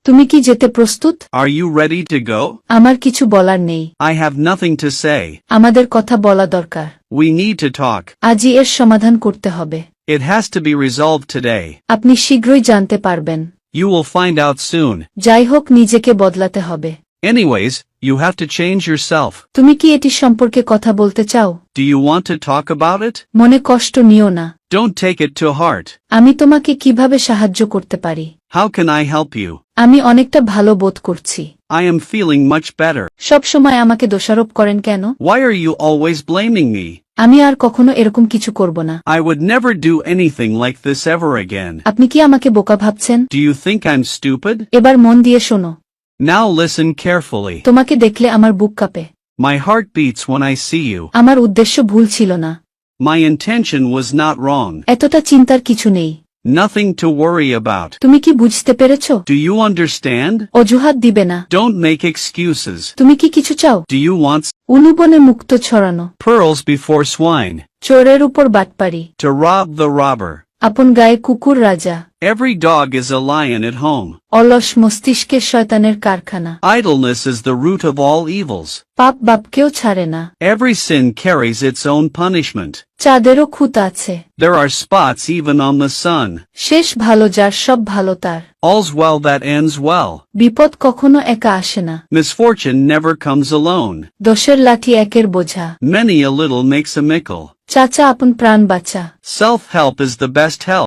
তুমি কি যেতে প্রস্তুত? Are you ready to go? আমার কিছু বলার নেই। I have nothing to say. আমাদের কথা বলা দরকার। We need to talk. আজই এর সমাধান করতে হবে। It has to be resolved today. আপনি শীঘ্রই জানতে পারবেন। You will find out soon. যাই হোক, নিজেকে বদলাতে হবে। Anyways, you have to change yourself. তুমি কি এটি সম্পর্কে কথা বলতে চাও? Do you want to talk about it? মনে কষ্ট নিও না। Don't take it to heart. আমি তোমাকে কিভাবে সাহায্য করতে পারি? How can I help you? আমি অনেকটা ভালো বোধ করছি। I am feeling much better. সব সময় আমাকে দোষারোপ করেন কেন? Why are you always blaming me? আমি আর কখনো এরকম কিছু করব না। I would never do anything like this ever again. আপনি কি আমাকে বোকা ভাবছেন? Do you think I'm stupid? এবার মন দিয়ে শোনো। Now listen carefully. তোমাকে দেখলে আমার বুক কাঁপে। My heart beats when I see you. আমার উদ্দেশ্য ভুল ছিল না। My intention was not wrong. এতটা চিন্তার কিছু নেই। Nothing to worry about. তুমি কি বুঝতে পেরেছো? Do you understand? অজুহাত দিবে না। Don't make excuses. তুমি কি কিছু চাও? Do you want উলুবনে মুক্ত ছড়ানো। pearls before swine? চোরের উপর বাটপারি। To rob the robber. আপন গায়ে কুকুর রাজা। Every dog is a lion at home. অলস মস্তিষ্কের শয়তানের কারখানা। Idleness is the root of all evils. পাপ বাপকেও ছাড়ে না। Every sin carries its own punishment. চাঁদেরও খুঁত আছে। There are spots even on the sun. শেষ ভালো যার, সব ভালো তার। All's well that ends well. বিপদ কখনো একা আসে না। Misfortune never comes alone. দোষের লাঠি একের বোঝা। Many a little makes a mickle. চাচা আপন প্রাণ বাঁচা। Self-help is the best help.